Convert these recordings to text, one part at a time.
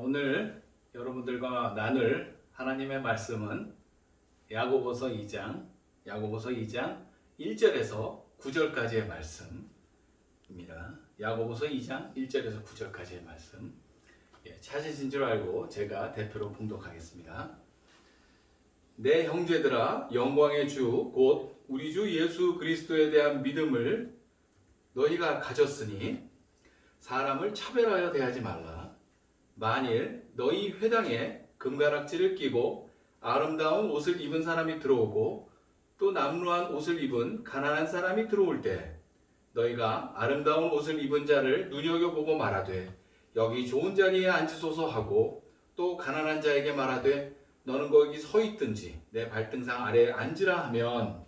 오늘 여러분들과 나눌 하나님의 말씀은 야고보서 2장 1절에서 9절까지의 말씀입니다. 야고보서 2장 1절에서 9절까지의 말씀. 찾으신 줄 알고 제가 대표로 봉독하겠습니다. 내 형제들아, 영광의 주 곧 우리 주 예수 그리스도에 대한 믿음을 너희가 가졌으니 사람을 차별하여 대하지 말라. 만일 너희 회당에 금가락지를 끼고 아름다운 옷을 입은 사람이 들어오고 또 남루한 옷을 입은 가난한 사람이 들어올 때 너희가 아름다운 옷을 입은 자를 눈여겨보고 말하되 여기 좋은 자리에 앉으소서 하고 또 가난한 자에게 말하되 너는 거기 서 있든지 내 발등상 아래에 앉으라 하면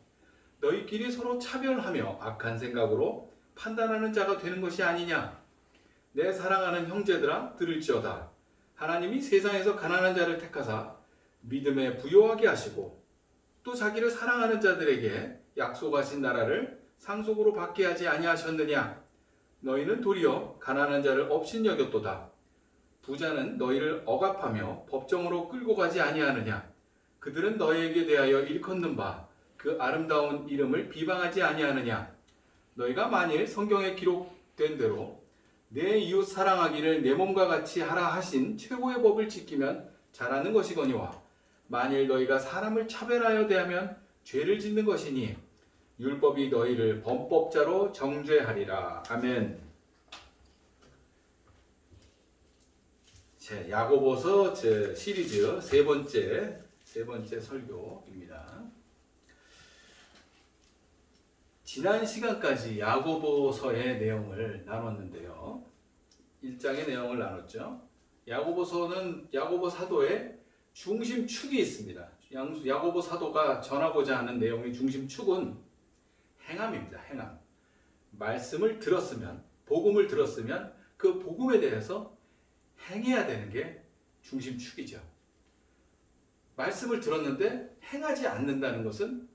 너희끼리 서로 차별하며 악한 생각으로 판단하는 자가 되는 것이 아니냐. 내 사랑하는 형제들아, 들을지어다. 하나님이 세상에서 가난한 자를 택하사 믿음에 부요하게 하시고 또 자기를 사랑하는 자들에게 약속하신 나라를 상속으로 받게 하지 아니하셨느냐. 너희는 도리어 가난한 자를 업신여겼도다. 부자는 너희를 억압하며 법정으로 끌고 가지 아니하느냐. 그들은 너희에게 대하여 일컫는 바 그 아름다운 이름을 비방하지 아니하느냐. 너희가 만일 성경에 기록된 대로 내 이웃 사랑하기를 내 몸과 같이 하라 하신 최고의 법을 지키면 잘하는 것이거니와 만일 너희가 사람을 차별하여 대하면 죄를 짓는 것이니 율법이 너희를 범법자로 정죄하리라. 아멘. 야고보서 시리즈 세 번째 설교입니다. 지난 시간까지 야고보서의 내용을 나눴는데요. 1장의 내용을 나눴죠. 야고보 사도의 중심축이 있습니다. 야고보 사도가 전하고자 하는 내용의 중심축은 행함입니다. 행함. 말씀을 들었으면, 복음을 들었으면 그 복음에 대해서 행해야 되는 게 중심축이죠. 말씀을 들었는데 행하지 않는다는 것은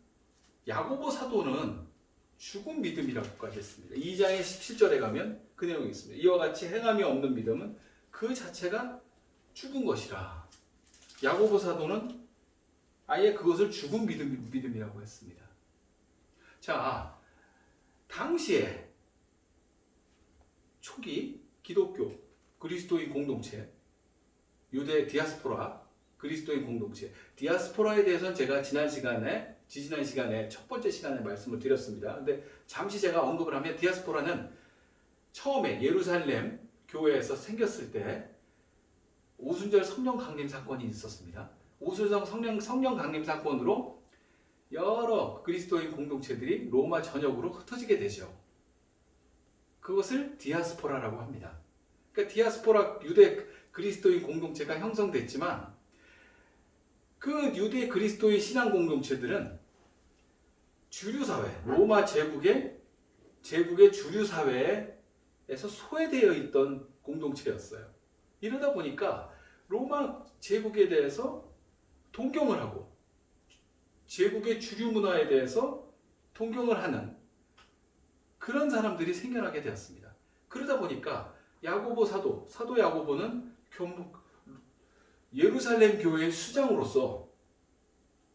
야고보 사도는 죽은 믿음이라고까지 했습니다. 2장의 17절에 가면 그 내용이 있습니다. 이와 같이 행함이 없는 믿음은 그 자체가 죽은 것이라. 야고보 사도는 아예 그것을 죽은 믿음이라고 했습니다. 자, 당시에 초기 기독교 그리스도인 공동체, 유대 디아스포라 그리스도인 공동체, 디아스포라에 대해서는 제가 지지난 시간에 첫 번째 시간에 말씀을 드렸습니다. 근데 잠시 제가 언급을 하면 디아스포라는 처음에 예루살렘 교회에서 생겼을 때 오순절 성령 강림 사건이 있었습니다. 오순절 성령 강림 사건으로 여러 그리스도인 공동체들이 로마 전역으로 흩어지게 되죠. 그것을 디아스포라라고 합니다. 그러니까 디아스포라 유대 그리스도인 공동체가 형성됐지만 그 유대 그리스도인 신앙 공동체들은 주류사회, 로마 제국의 주류사회에서 소외되어 있던 공동체였어요. 이러다 보니까 로마 제국에 대해서 동경을 하고 제국의 주류 문화에 대해서 동경을 하는 그런 사람들이 생겨나게 되었습니다. 그러다 보니까 야고보 사도 야고보는 예루살렘 교회의 수장으로서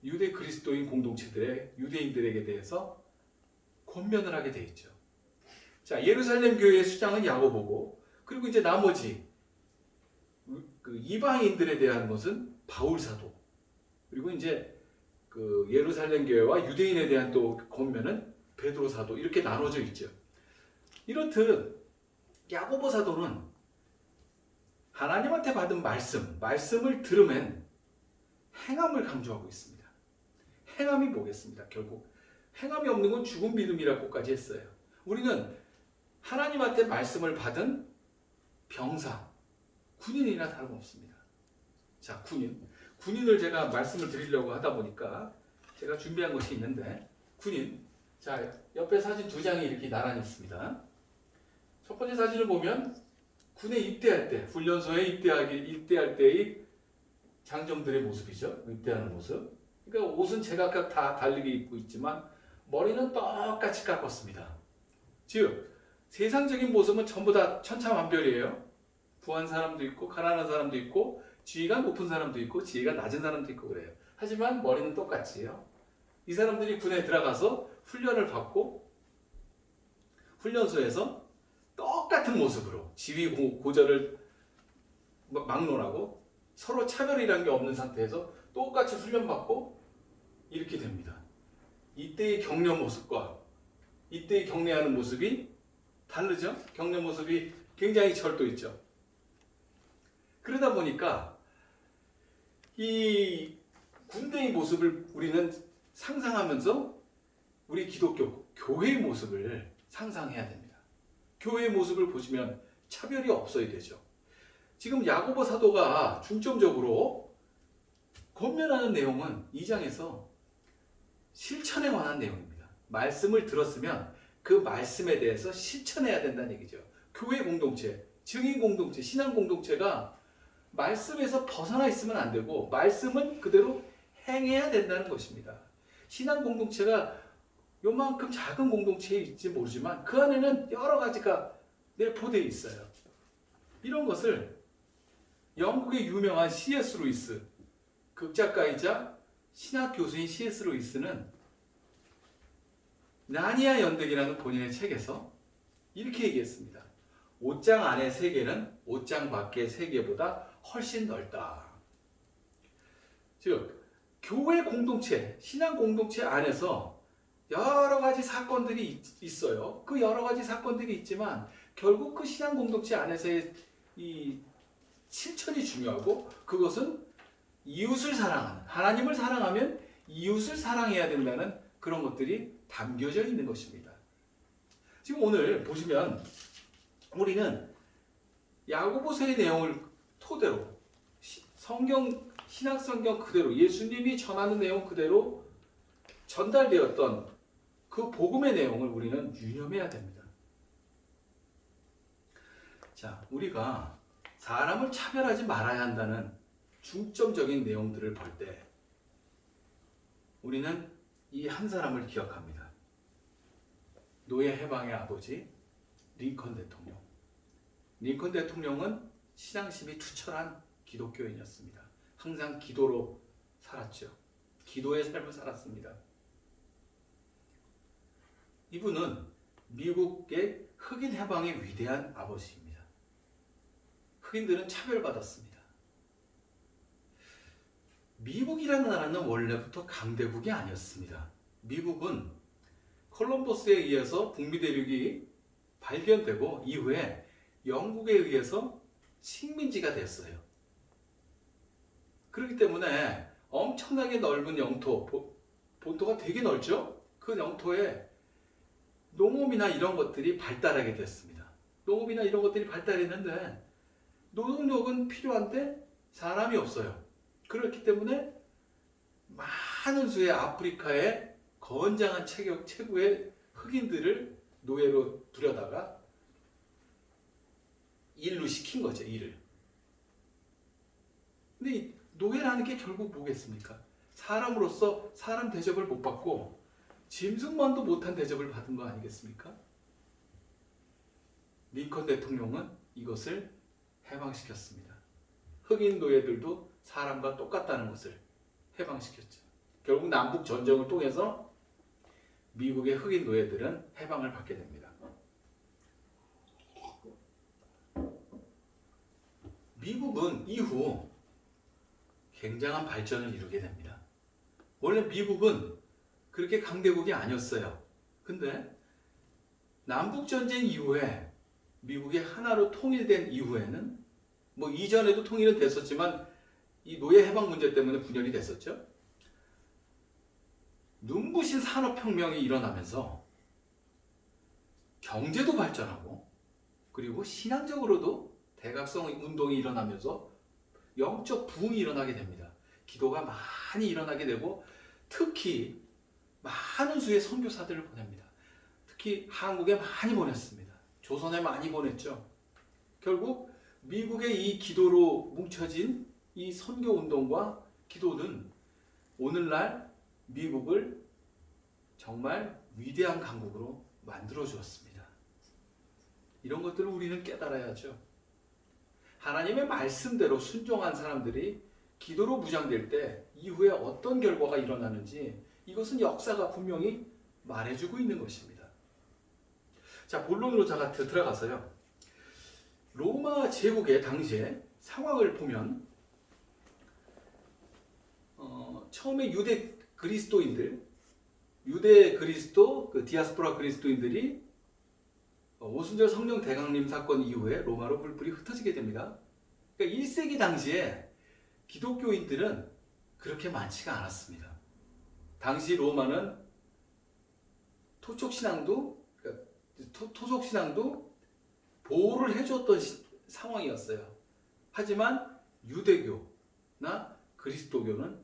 유대 그리스도인 공동체들의 유대인들에게 대해서 권면을 하게 돼 있죠. 자, 예루살렘 교회의 수장은 야고보고, 그리고 이제 나머지 그 이방인들에 대한 것은 바울 사도, 그리고 이제 그 예루살렘 교회와 유대인에 대한 또 권면은 베드로 사도, 이렇게 나눠져 있죠. 이렇듯 야고보 사도는 하나님한테 받은 말씀을 들으면 행함을 강조하고 있습니다. 행함이 뭐겠습니다? 결국 행함이 없는 건 죽은 믿음이라고까지 했어요. 우리는 하나님한테 말씀을 받은 병사, 군인이나 다름없습니다. 자, 군인을 제가 말씀을 드리려고 하다 보니까 제가 준비한 것이 있는데, 군인, 자, 옆에 사진 두 장이 이렇게 나란히 있습니다. 첫 번째 사진을 보면 군에 입대할 때, 훈련소에 입대할 때의 장정들의 모습이죠. 입대하는 모습. 그러니까 옷은 제각각 다 다르게 입고 있지만 머리는 똑같이 깎았습니다. 즉 세상적인 모습은 전부 다 천차만별이에요. 부한 사람도 있고 가난한 사람도 있고 지위가 높은 사람도 있고 지위가 낮은 사람도 있고 그래요. 하지만 머리는 똑같지요. 이 사람들이 군에 들어가서 훈련을 받고 훈련소에서 똑같은 모습으로 지위 고절을 막론하고 서로 차별이라는 게 없는 상태에서 똑같이 훈련받고 이렇게 됩니다. 이때의 격려 모습과 이때의 격려하는 모습이 다르죠? 격려 모습이 굉장히 절도 있죠. 그러다 보니까 이 군대의 모습을 우리는 상상하면서 우리 기독교 교회의 모습을 상상해야 됩니다. 교회의 모습을 보시면 차별이 없어야 되죠. 지금 야고보 사도가 중점적으로 권면하는 내용은 2장에서 실천에 관한 내용입니다. 말씀을 들었으면 그 말씀에 대해서 실천해야 된다는 얘기죠. 교회 공동체, 증인 공동체, 신앙 공동체가 말씀에서 벗어나 있으면 안 되고 말씀은 그대로 행해야 된다는 것입니다. 신앙 공동체가 요만큼 작은 공동체일지 모르지만 그 안에는 여러 가지가 내포되어 있어요. 이런 것을 영국의 유명한 C.S. 루이스, 극작가이자 신학 교수인 C.S. 루이스는 나니아 연대기라는 본인의 책에서 이렇게 얘기했습니다. 옷장 안의 세계는 옷장 밖의 세계보다 훨씬 넓다. 즉, 교회 공동체, 신앙 공동체 안에서 여러 가지 사건들이 있어요. 그 여러 가지 사건들이 있지만 결국 그 신앙 공동체 안에서의 이 실천이 중요하고 그것은 이웃을 사랑하는, 하나님을 사랑하면 이웃을 사랑해야 된다는 그런 것들이 담겨져 있는 것입니다. 지금 오늘 보시면 우리는 야고보서의 내용을 토대로 성경, 신약 성경 그대로 예수님이 전하는 내용 그대로 전달되었던 그 복음의 내용을 우리는 유념해야 됩니다. 자, 우리가 사람을 차별하지 말아야 한다는 중점적인 내용들을 볼 때 우리는 이 한 사람을 기억합니다. 노예 해방의 아버지 링컨 대통령. 링컨 대통령은 신앙심이 투철한 기독교인이었습니다. 항상 기도로 살았죠. 기도의 삶을 살았습니다. 이분은 미국의 흑인 해방의 위대한 아버지입니다. 흑인들은 차별받았습니다. 미국이라는 나라는 원래부터 강대국이 아니었습니다. 미국은 콜럼버스에 의해서 북미 대륙이 발견되고 이후에 영국에 의해서 식민지가 됐어요. 그렇기 때문에 엄청나게 넓은 영토, 본토가 되게 넓죠? 그 영토에 농업이나 이런 것들이 발달하게 됐습니다. 농업이나 이런 것들이 발달했는데 노동력은 필요한데 사람이 없어요. 그렇기 때문에 많은 수의 아프리카의 건장한 최고의 흑인들을 노예로 들여다가 일로 시킨 거죠, 일을. 근데 이 노예라는 게 결국 뭐겠습니까? 사람으로서 사람 대접을 못 받고 짐승만도 못한 대접을 받은 거 아니겠습니까? 링컨 대통령은 이것을 해방시켰습니다. 흑인 노예들도 사람과 똑같다는 것을 해방시켰죠. 결국 남북 전쟁을 통해서 미국의 흑인 노예들은 해방을 받게 됩니다. 미국은 이후 굉장한 발전을 이루게 됩니다. 원래 미국은 그렇게 강대국이 아니었어요. 근데 남북전쟁 이후에 미국이 하나로 통일된 이후에는 뭐 이전에도 통일은 됐었지만 이 노예 해방 문제 때문에 분열이 됐었죠. 눈부신 산업혁명이 일어나면서 경제도 발전하고 그리고 신앙적으로도 대각성 운동이 일어나면서 영적 부흥이 일어나게 됩니다. 기도가 많이 일어나게 되고 특히 많은 수의 선교사들을 보냅니다. 특히 한국에 많이 보냈습니다. 조선에 많이 보냈죠. 결국 미국의 이 기도로 뭉쳐진 이 선교 운동과 기도는 오늘날 미국을 정말 위대한 강국으로 만들어 주었습니다. 이런 것들을 우리는 깨달아야죠. 하나님의 말씀대로 순종한 사람들이 기도로 무장될 때 이후에 어떤 결과가 일어나는지 이것은 역사가 분명히 말해주고 있는 것입니다. 자, 본론으로 들어가서요. 로마 제국의 당시의 상황을 보면 처음에 유대 그리스도 그 디아스포라 그리스도인들이 오순절 성령 대강림 사건 이후에 로마로 불이 흩어지게 됩니다. 그러니까 1세기 당시에 기독교인들은 그렇게 많지가 않았습니다. 당시 로마는 토속신앙도 보호를 해줬던 상황이었어요. 하지만 유대교나 그리스도교는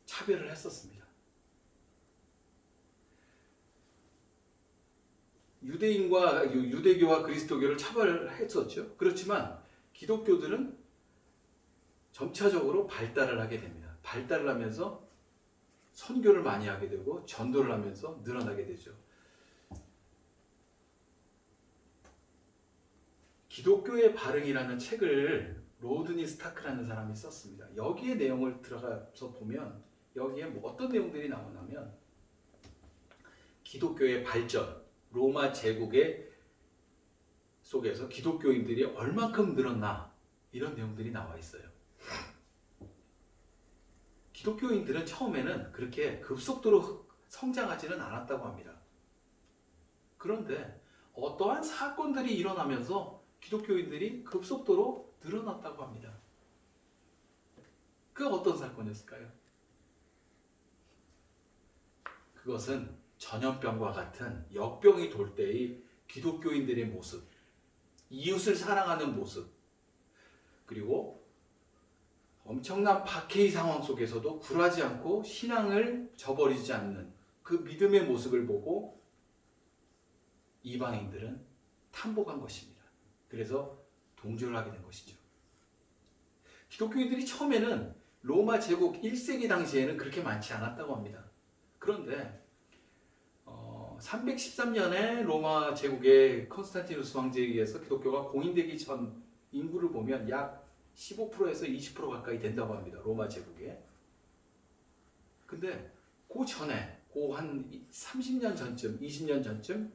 차별을 했었습니다. 유대교와 그리스도교를 차별했었죠. 그렇지만 기독교들은 점차적으로 발달을 하게 됩니다. 발달을 하면서 선교를 많이 하게 되고 전도를 하면서 늘어나게 되죠. 기독교의 발흥이라는 책을 로드니 스타크라는 사람이 썼습니다. 여기에 내용을 들어가서 보면 여기에 어떤 내용들이 나오냐면 기독교의 발전, 로마 제국의 속에서 기독교인들이 얼만큼 늘었나 이런 내용들이 나와 있어요. 기독교인들은 처음에는 그렇게 급속도로 성장하지는 않았다고 합니다. 그런데 어떠한 사건들이 일어나면서 기독교인들이 급속도로 늘어났다고 합니다. 그 어떤 사건이었을까요? 그것은 전염병과 같은 역병이 돌 때의 기독교인들의 모습, 이웃을 사랑하는 모습, 그리고 엄청난 박해의 상황 속에서도 굴하지 않고 신앙을 저버리지 않는 그 믿음의 모습을 보고 이방인들은 탐복한 것입니다. 그래서 동조를 하게 된 것이죠. 기독교인들이 처음에는 로마 제국 1세기 당시에는 그렇게 많지 않았다고 합니다. 그런데 313년에 로마 제국의 컨스탄티누스 황제에 의해서 기독교가 공인되기 전 인구를 보면 약 15%에서 20% 가까이 된다고 합니다. 로마 제국에. 근데 그 전에 한 30년 전쯤, 20년 전쯤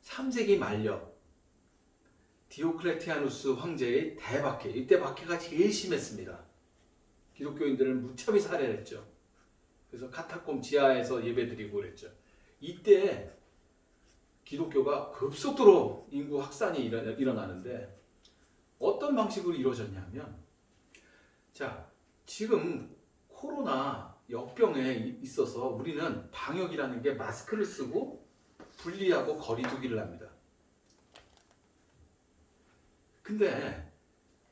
3세기 말력 디오클레티아누스 황제의 대박해, 이때 박해가 제일 심했습니다. 기독교인들을 무참히 살해를 했죠. 그래서 카타콤 지하에서 예배드리고 그랬죠. 이때 기독교가 급속도로 인구 확산이 일어나는데 어떤 방식으로 이루어졌냐면, 자, 지금 코로나 역병에 있어서 우리는 방역이라는 게 마스크를 쓰고 분리하고 거리 두기를 합니다. 근데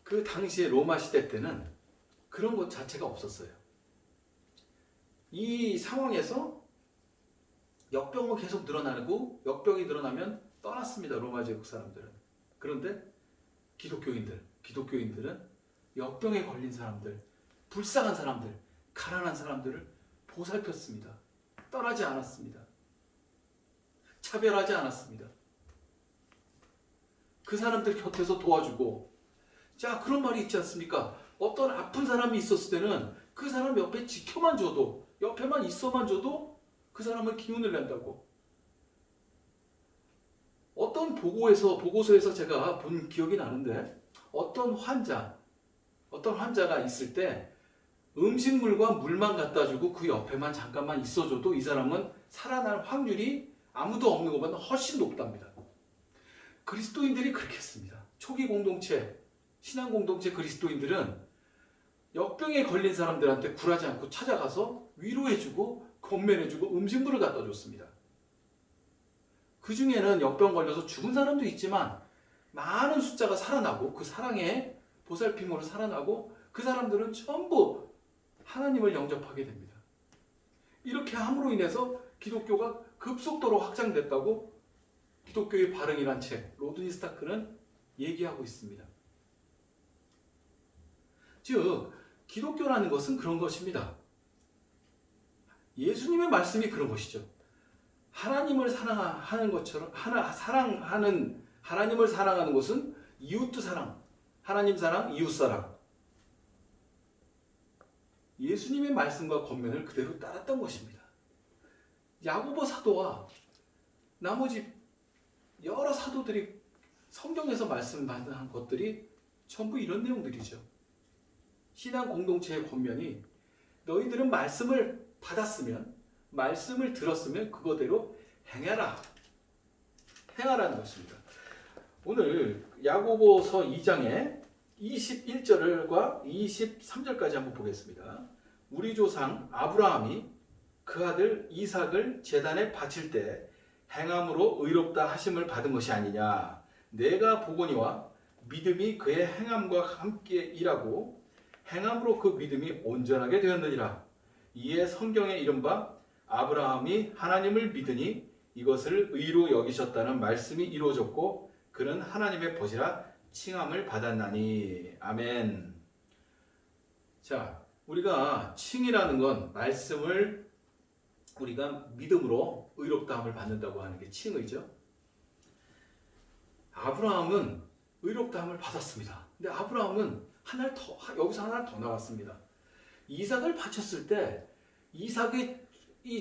그 당시에 로마 시대 때는 그런 것 자체가 없었어요. 이 상황에서 역병은 계속 늘어나고 역병이 늘어나면 떠났습니다. 로마 제국 사람들은. 그런데 기독교인들은 역병에 걸린 사람들, 불쌍한 사람들, 가난한 사람들을 보살폈습니다. 떠나지 않았습니다. 차별하지 않았습니다. 그 사람들 곁에서 도와주고, 자, 그런 말이 있지 않습니까? 어떤 아픈 사람이 있었을 때는 그 사람 옆에 지켜만 줘도, 옆에만 있어만 줘도 그 사람은 기운을 낸다고. 어떤 보고서에서 제가 본 기억이 나는데, 어떤 환자가 있을 때 음식물과 물만 갖다 주고 그 옆에만 잠깐만 있어줘도 이 사람은 살아날 확률이 아무도 없는 것보다 훨씬 높답니다. 그리스도인들이 그렇게 했습니다. 초기 공동체, 신앙 공동체 그리스도인들은 역병에 걸린 사람들한테 굴하지 않고 찾아가서 위로해주고 건면해주고 음식물을 갖다 줬습니다. 그 중에는 역병 걸려서 죽은 사람도 있지만 많은 숫자가 살아나고 그 사랑의 보살핌으로 살아나고 그 사람들은 전부 하나님을 영접하게 됩니다. 이렇게 함으로 인해서 기독교가 급속도로 확장됐다고 기독교의 발흥이란 책 로드니 스타크는 얘기하고 있습니다. 즉 기독교라는 것은 그런 것입니다. 예수님의 말씀이 그런 것이죠. 하나님을 사랑하는 것처럼 하나님을 사랑하는 것은 이웃도 사랑, 하나님 사랑, 이웃 사랑. 예수님의 말씀과 권면을 그대로 따랐던 것입니다. 야고보 사도와 나머지 여러 사도들이 성경에서 말씀한 것들이 전부 이런 내용들이죠. 신앙 공동체의 권면이 너희들은 말씀을 받았으면, 말씀을 들었으면 그거대로 행해라. 행하라는 것입니다. 오늘 야고보서 2장의 21절과 23절까지 한번 보겠습니다. 우리 조상 아브라함이 그 아들 이삭을 제단에 바칠 때 행함으로 의롭다 하심을 받은 것이 아니냐. 내가 보거니와 믿음이 그의 행함과 함께 일하고 행함으로 그 믿음이 온전하게 되었느니라. 이에 성경에 이른바 아브라함이 하나님을 믿으니 이것을 의로 여기셨다는 말씀이 이루어졌고 그는 하나님의 벗이라 칭함을 받았나니. 아멘. 자, 우리가 칭이라는 건 말씀을 우리가 믿음으로 의롭다함을 받는다고 하는 게 칭의죠. 아브라함은 의롭다함을 받았습니다. 근데 아브라함은 여기서 하나 더 나왔습니다. 이삭을 바쳤을 때 이삭이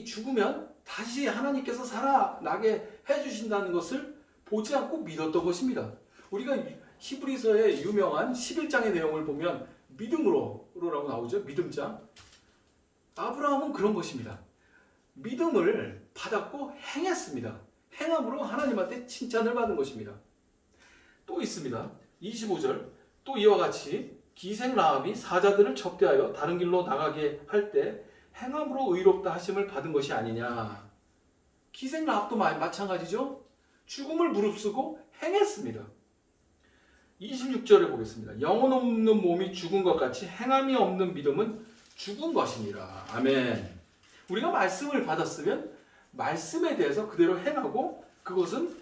죽으면 다시 하나님께서 살아나게 해주신다는 것을 보지 않고 믿었던 것입니다. 우리가 히브리서의 유명한 11장의 내용을 보면 믿음으로라고 나오죠. 믿음장. 아브라함은 그런 것입니다. 믿음을 받았고 행했습니다. 행함으로 하나님한테 칭찬을 받은 것입니다. 또 있습니다. 25절. 또 이와 같이 기생 라합이 사자들을 접대하여 다른 길로 나가게 할 때 행함으로 의롭다 하심을 받은 것이 아니냐. 기생 라합도 마찬가지죠. 죽음을 무릅쓰고 행했습니다. 26절에 보겠습니다. 영혼 없는 몸이 죽은 것 같이 행함이 없는 믿음은 죽은 것이니라. 아멘. 우리가 말씀을 받았으면 말씀에 대해서 그대로 행하고 그것은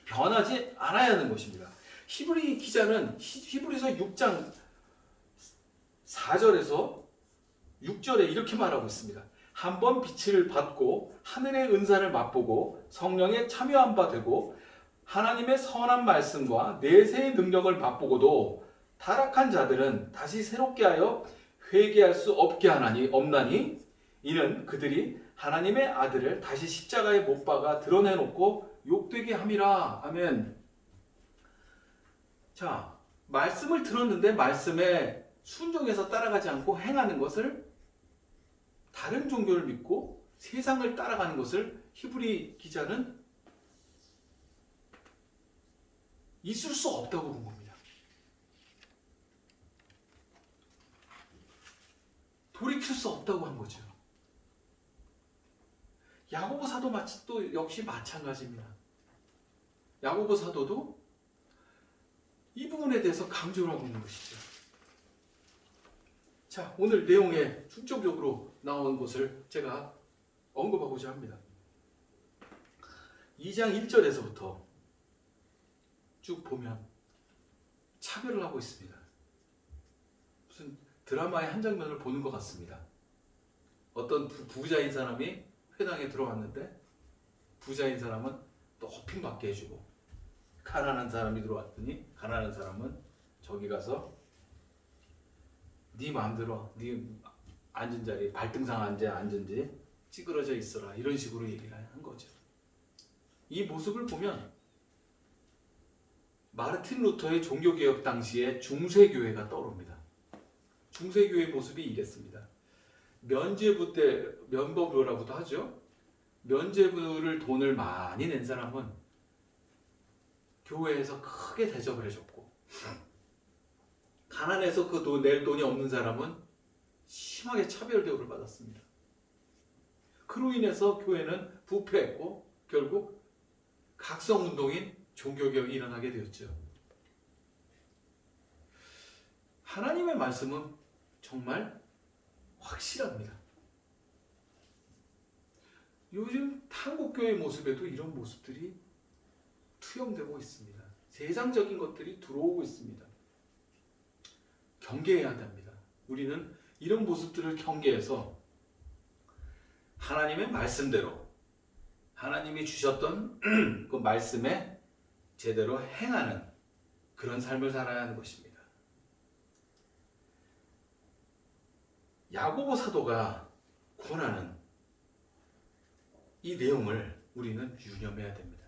변하지 않아야 하는 것입니다. 히브리 기자는 히브리서 6장 4절에서 6절에 이렇게 말하고 있습니다. 한번 빛을 받고 하늘의 은사를 맛보고 성령에 참여한 바 되고 하나님의 선한 말씀과 내세의 능력을 맛보고도 타락한 자들은 다시 새롭게 하여 회개할 수 없나니 이는 그들이 하나님의 아들을 다시 십자가에 못 박아 드러내놓고 욕되게 함이라. 아멘. 자, 말씀을 들었는데 말씀에 순종해서 따라가지 않고 행하는 것을, 다른 종교를 믿고 세상을 따라가는 것을 히브리 기자는 있을 수 없다고 본 겁니다. 돌이킬 수 없다고 한 거죠. 야고보 사도 또 역시 마찬가지입니다. 야고보 사도도 이 부분에 대해서 강조를 하고 있는 것이죠. 자, 오늘 내용에 중점적으로 나온 것을 제가 언급하고자 합니다. 2장 1절에서부터 쭉 보면 차별을 하고 있습니다. 무슨 드라마의 한 장면을 보는 것 같습니다. 어떤 부자인 사람이 회당에 들어왔는데 부자인 사람은 높이 받게 해주고 가난한 사람이 들어왔더니 가난한 사람은 저기 가서 네 마음대로 네 앉은 자리 발등상 앉은지 찌그러져 있어라 이런 식으로 얘기를 한 거죠. 이 모습을 보면 마르틴 루터의 종교개혁 당시의 중세교회가 떠오릅니다. 중세교회의 모습이 이랬습니다. 면죄부 때 면법으로라고도 하죠. 면죄부를 돈을 많이 낸 사람은 교회에서 크게 대접을 해줬고 가난해서 낼 돈이 없는 사람은 심하게 차별 대우를 받았습니다. 그로 인해서 교회는 부패했고 결국 각성운동인 종교개혁이 일어나게 되었죠. 하나님의 말씀은 정말 확실합니다. 요즘 한국교회 모습에도 이런 모습들이 투영되고 있습니다. 세상적인 것들이 들어오고 있습니다. 경계해야 합니다. 우리는 이런 모습들을 경계해서 하나님의 말씀대로 하나님이 주셨던 그 말씀에 제대로 행하는 그런 삶을 살아야 하는 것입니다. 야고보 사도가 권하는 이 내용을 우리는 유념해야 됩니다.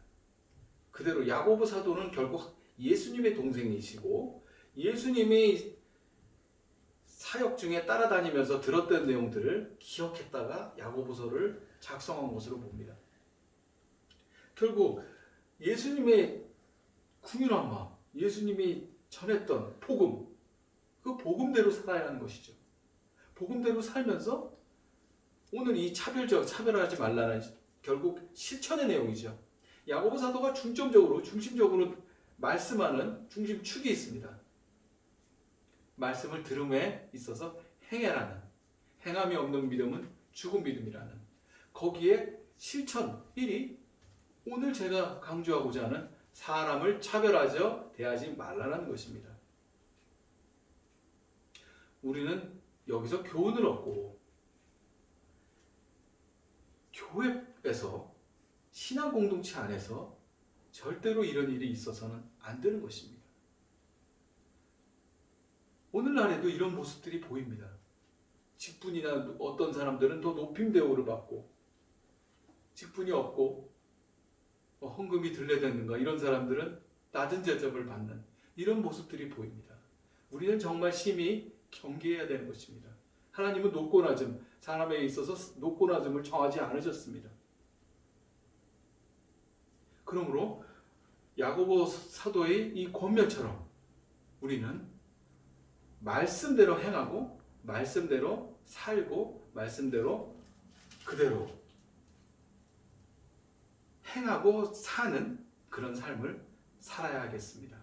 그대로 야고보 사도는 결국 예수님의 동생이시고 예수님의 사역 중에 따라다니면서 들었던 내용들을 기억했다가 야고보서를 작성한 것으로 봅니다. 결국 예수님의 궁유한 마음, 예수님이 전했던 복음, 그 복음대로 살아야 하는 것이죠. 복음대로 살면서 오늘 이 차별하지 말라는 결국 실천의 내용이죠. 야고보 사도가 중심적으로 말씀하는 중심축이 있습니다. 말씀을 들음에 있어서 행해라는, 행함이 없는 믿음은 죽은 믿음이라는, 거기에 실천 1이 오늘 제가 강조하고자 하는 사람을 차별하지 대하지 말라는 것입니다. 우리는 여기서 교훈을 얻고 교회에서 신앙 공동체 안에서 절대로 이런 일이 있어서는 안 되는 것입니다. 오늘날에도 이런 모습들이 보입니다. 직분이나 어떤 사람들은 더 높임 대우를 받고 직분이 없고 헌금이 들레댔는가 이런 사람들은 낮은 대접을 받는 이런 모습들이 보입니다. 우리는 정말 심히 경계해야 되는 것입니다. 하나님은 높고 낮음, 사람에 있어서 높고 낮음을 정하지 않으셨습니다. 그러므로 야고보 사도의 이 권면처럼 우리는 말씀대로 행하고 말씀대로 살고 말씀대로 그대로 행하고 사는 그런 삶을 살아야 하겠습니다.